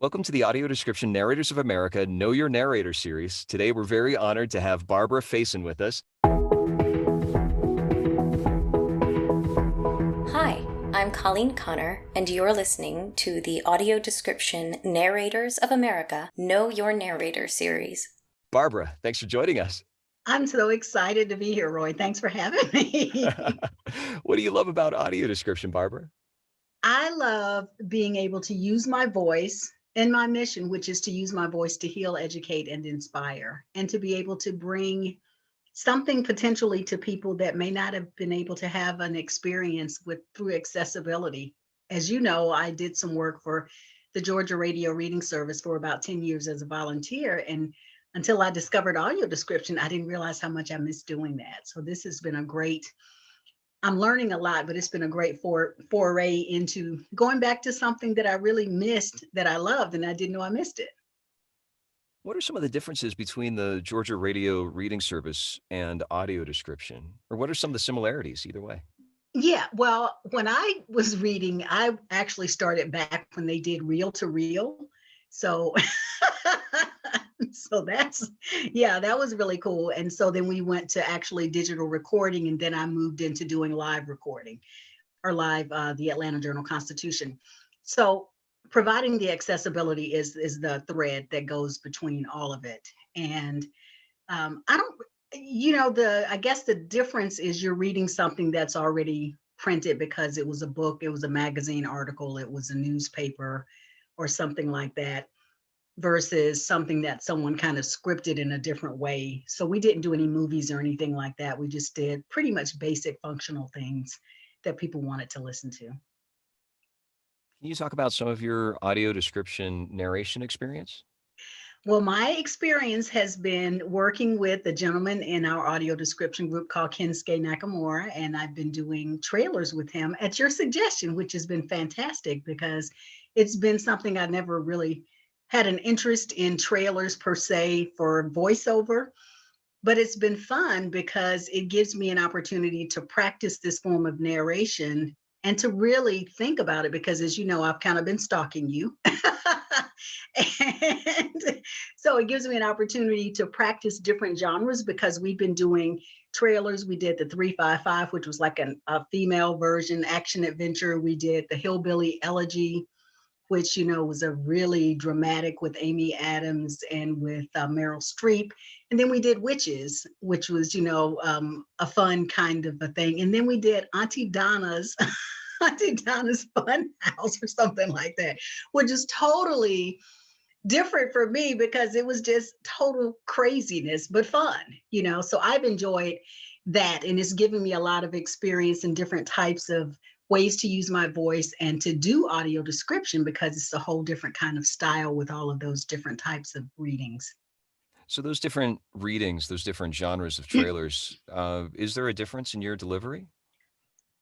Welcome to the Audio Description Narrators of America Know Your Narrator series. Today, we're very honored to have Barbara Faison with us. Hi, I'm Colleen Connor, and you're listening to the Audio Description Narrators of America Know Your Narrator series. Barbara, thanks for joining us. I'm so excited to be here, Roy. Thanks for having me. What do you love about audio description, Barbara? I love being able to use my voice in my mission, which is to use my voice to heal, educate, and inspire, and to be able to bring something potentially to people that may not have been able to have an experience with through accessibility. As you know, I did some work for the Georgia Radio Reading Service for about 10 years as a volunteer. And until I discovered audio description, I didn't realize how much I missed doing that. So this has been a great, I'm learning a lot, but it's been a great foray into going back to something that I really missed that I loved and I didn't know I missed it. What are some of the differences between the Georgia Radio Reading Service and audio description? Or what are some of the similarities either way? Yeah, well, when I was reading, I actually started back when they did reel to reel. So so that was really cool. And so then we went to actually digital recording, and then I moved into doing live recording or live the Atlanta Journal-Constitution. So providing the accessibility is the thread that goes between all of it. And I don't, I guess the difference is you're reading something that's already printed because it was a book, it was a magazine article, it was a newspaper or something like that, versus something that someone kind of scripted in a different way. So we didn't do any movies or anything like that. We just did pretty much basic functional things that people wanted to listen to. Can you talk about some of your audio description narration experience? Well, my experience has been working with a gentleman in our audio description group called Kensuke Nakamura, and I've been doing trailers with him at your suggestion, which has been fantastic because it's been something I never really had an interest in trailers per se for voiceover, but it's been fun because it gives me an opportunity to practice this form of narration and to really think about it because, as you know, I've kind of been stalking you. And so it gives me an opportunity to practice different genres because we've been doing trailers. We did the 355, which was like a female version, action adventure. We did the Hillbilly Elegy, which, was a really dramatic with Amy Adams and with Meryl Streep. And then we did Witches, which was, a fun kind of a thing. And then we did Auntie Donna's Auntie Donna's Fun House or something like that, which is totally different for me because it was just total craziness, but fun, So I've enjoyed that. And it's given me a lot of experience in different types of ways to use my voice and to do audio description because it's a whole different kind of style with all of those different types of readings. So those different readings, those different genres of trailers, is there a difference in your delivery?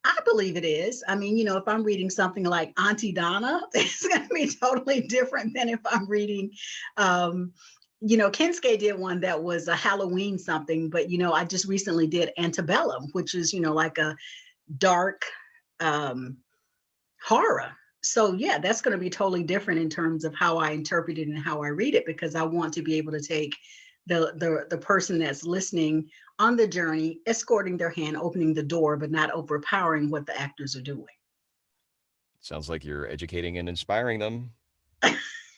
I believe it is. I mean, if I'm reading something like Auntie Donna, it's going to be totally different than if I'm reading, Kensuke did one that was a Halloween something, but, I just recently did Antebellum, which is, like a dark horror. So yeah, that's going to be totally different in terms of how I interpret it and how I read it, because I want to be able to take the person that's listening on the journey, escorting their hand, opening the door, but not overpowering what the actors are doing. Sounds like you're educating and inspiring them,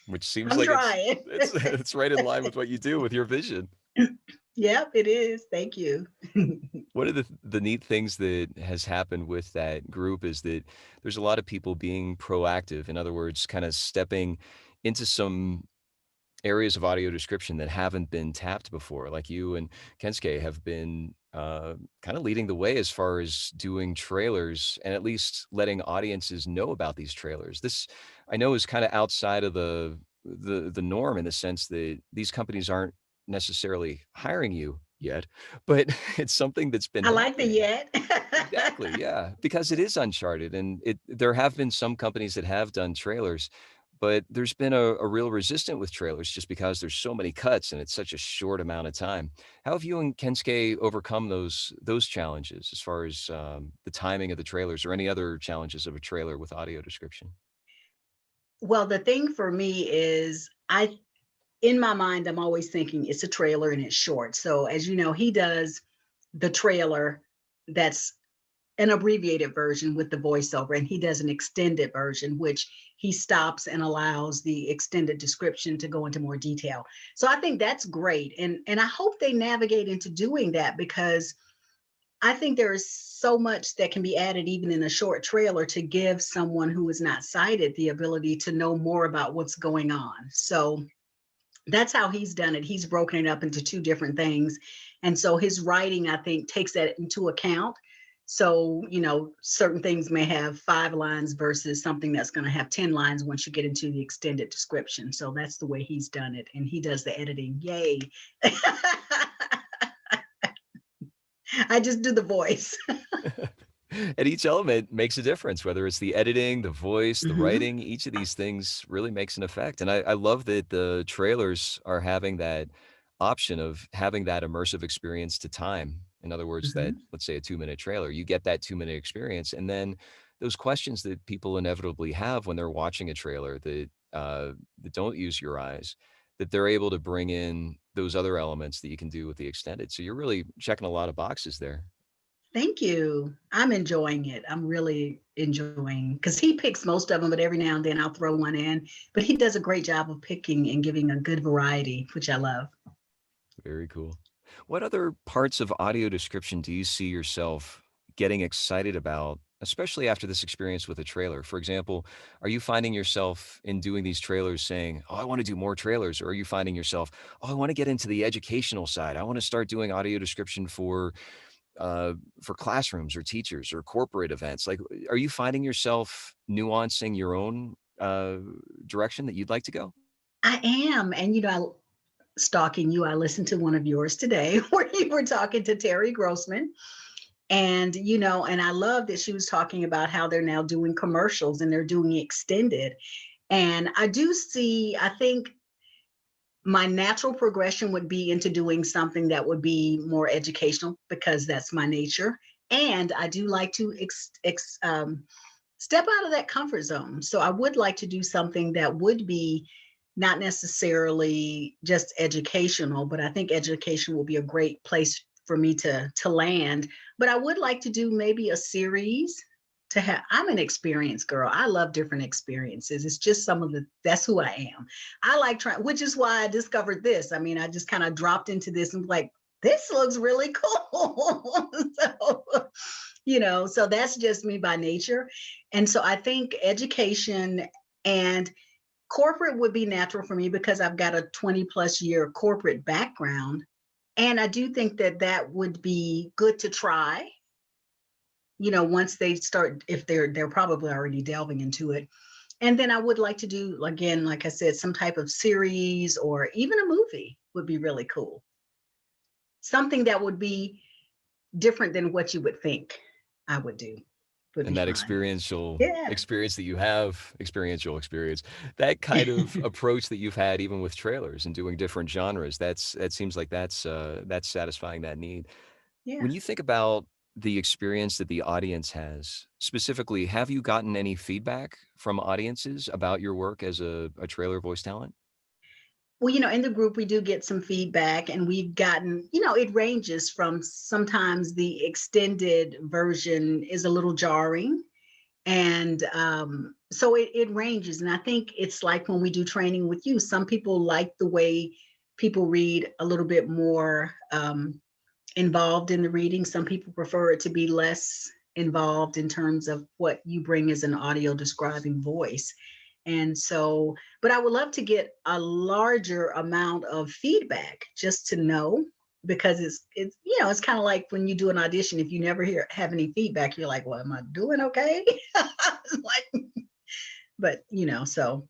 which seems I'm like trying. it's right in line with what you do with your vision. Yep, it is. Thank you. One of the neat things that has happened with that group is that there's a lot of people being proactive. In other words, kind of stepping into some areas of audio description that haven't been tapped before, like you and Kensuke have been kind of leading the way as far as doing trailers and at least letting audiences know about these trailers. This, I know, is kind of outside of the norm in the sense that these companies aren't necessarily hiring you yet, but it's something that's been I like the happening. yet. Exactly, yeah, because it is uncharted, and there have been some companies that have done trailers, but there's been a real resistance with trailers just because there's so many cuts and it's such a short amount of time. How have you and Kensuke overcome those challenges as far as the timing of the trailers or any other challenges of a trailer with audio description? Well, the thing for me is in my mind, I'm always thinking it's a trailer and it's short. So as you know, he does the trailer that's an abbreviated version with the voiceover, and he does an extended version, which he stops and allows the extended description to go into more detail. So I think that's great. And I hope they navigate into doing that, because I think there is so much that can be added even in a short trailer to give someone who is not sighted the ability to know more about what's going on. So that's how he's done it. He's broken it up into two different things. And so his writing, I think, takes that into account. So, certain things may have 5 lines versus something that's going to have 10 lines once you get into the extended description. So that's the way he's done it. And he does the editing. Yay. I just do the voice. And each element makes a difference, whether it's the editing, the voice, the Mhm. writing, each of these things really makes an effect. And I love that the trailers are having that option of having that immersive experience to time. In other words, that, Mhm. let's say, a 2-minute trailer, you get that 2-minute experience. And then those questions that people inevitably have when they're watching a trailer that don't use your eyes, that they're able to bring in those other elements that you can do with the extended. So you're really checking a lot of boxes there. Thank you. I'm enjoying it. I'm really enjoying, because he picks most of them, but every now and then I'll throw one in. But he does a great job of picking and giving a good variety, which I love. Very cool. What other parts of audio description do you see yourself getting excited about, especially after this experience with a trailer? For example, are you finding yourself in doing these trailers saying, "Oh, I want to do more trailers," or are you finding yourself, "Oh, I want to get into the educational side. I want to start doing audio description for classrooms or teachers or corporate events." Like, are you finding yourself nuancing your own direction that you'd like to go? I am. And, stalking you, I listened to one of yours today where you were talking to Terry Grossman. And I love that she was talking about how they're now doing commercials and they're doing extended. And I think my natural progression would be into doing something that would be more educational, because that's my nature. And I do like to step out of that comfort zone. So I would like to do something that would be not necessarily just educational, but I think education will be a great place for me to land. But I would like to do maybe a series to have. I'm an experience girl. I love different experiences. It's just that's who I am. I like trying, which is why I discovered this. I mean, I just kind of dropped into this and like, this looks really cool. So that's just me by nature. And so I think education and corporate would be natural for me, because I've got a 20 plus year corporate background. And I do think that that would be good to try, once they start, if they're probably already delving into it. And then I would like to do, again, like I said, some type of series or even a movie would be really cool. Something that would be different than what you would think I would do would be And that fun. experiential Yeah. experience that you have, experiential experience, that kind of approach that you've had even with trailers and doing different genres, that seems like that's satisfying that need. Yeah. When you think about the experience that the audience has, specifically, have you gotten any feedback from audiences about your work as a trailer voice talent? Well, in the group, we do get some feedback, and we've gotten, it ranges from sometimes the extended version is a little jarring. And so it ranges. And I think it's like when we do training with you, some people like the way people read a little bit more involved in the reading. Some people prefer it to be less involved in terms of what you bring as an audio describing voice. And so, but I would love to get a larger amount of feedback just to know, because it's kind of like when you do an audition, if you never have any feedback, you're like, well, am I doing okay? Like, but so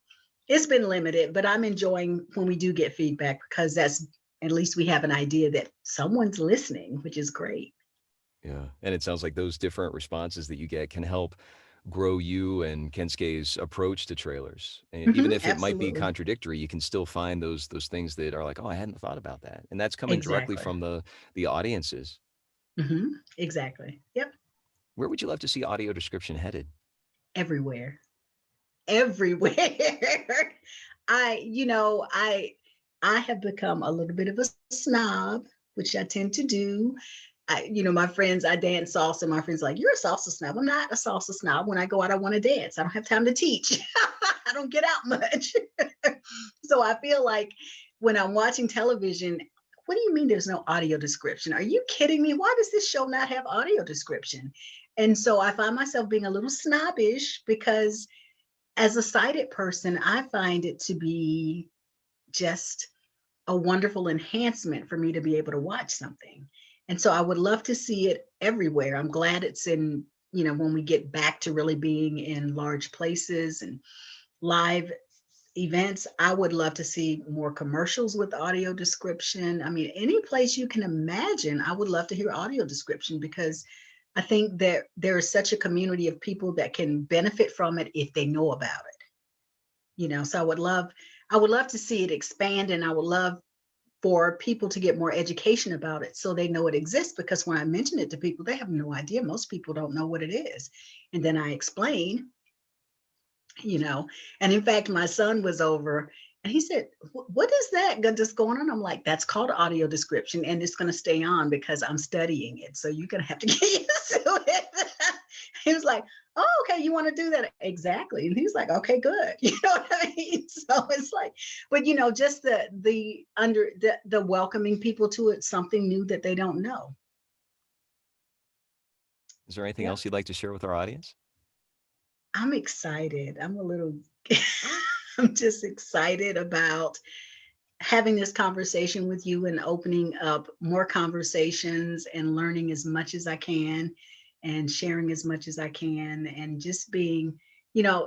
it's been limited, but I'm enjoying when we do get feedback, because that's, at least we have an idea that someone's listening, which is great. Yeah, and it sounds like those different responses that you get can help grow you and Kensuke's approach to trailers. And even if it might be Absolutely. contradictory, you can still find those things that are like, "Oh, I hadn't thought about that." And that's coming directly Exactly. from the audiences. Exactly. Yep. Where would you love to see audio description headed? Everywhere. everywhere. I have become a little bit of a snob, which I tend to do. My friends, I dance salsa. My friends are like, you're a salsa snob. I'm not a salsa snob. When I go out, I want to dance. I don't have time to teach. I don't get out much. So I feel like when I'm watching television, what do you mean there's no audio description? Are you kidding me? Why does this show not have audio description? And so I find myself being a little snobbish because as a sighted person, I find it to be just a wonderful enhancement for me to be able to watch something. And so I would love to see it everywhere. I'm glad it's in, when we get back to really being in large places and live events, I would love to see more commercials with audio description. I mean, any place you can imagine, I would love to hear audio description because I think that there is such a community of people that can benefit from it if they know about it. So I would love to see it expand, and I would love for people to get more education about it so they know it exists, because when I mention it to people, they have no idea. Most people don't know what it is. And then I explain, and in fact, my son was over and he said, what is that just going on? I'm like, that's called audio description, and it's going to stay on because I'm studying it. So you're going to have to get used to it. He was like, oh, okay, you want to do that? Exactly. And he's like, okay, good. You know what I mean? So it's like, but just the welcoming people to it, something new that they don't know. Is there anything Yeah. else you'd like to share with our audience? I'm excited. I'm just excited about having this conversation with you and opening up more conversations and learning as much as I can and sharing as much as I can, and just being,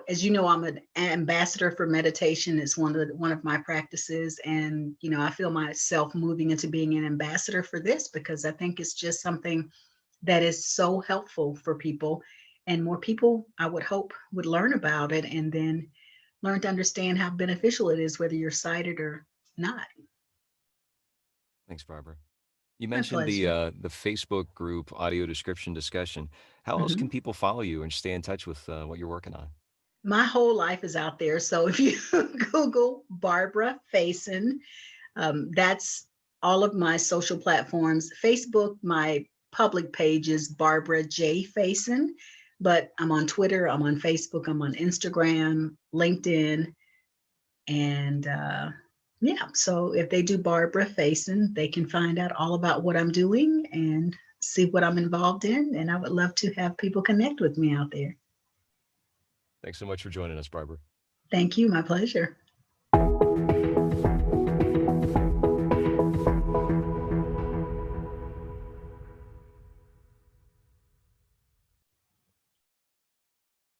as you know, I'm an ambassador for meditation. It's one of my practices. And, I feel myself moving into being an ambassador for this because I think it's just something that is so helpful for people, and more people, I would hope, would learn about it and then learn to understand how beneficial it is, whether you're sighted or not. Thanks, Barbara. You My mentioned pleasure. the Facebook group audio description discussion. How else can Mhm. people follow you and stay in touch with what you're working on? My whole life is out there. So if you Google Barbara Faison, that's all of my social platforms. Facebook, my public page is Barbara J. Faison, but I'm on Twitter, I'm on Facebook, I'm on Instagram, LinkedIn, and yeah. So if they do Barbara Faison, they can find out all about what I'm doing and see what I'm involved in. And I would love to have people connect with me out there. Thanks so much for joining us, Barbara. Thank you. My pleasure.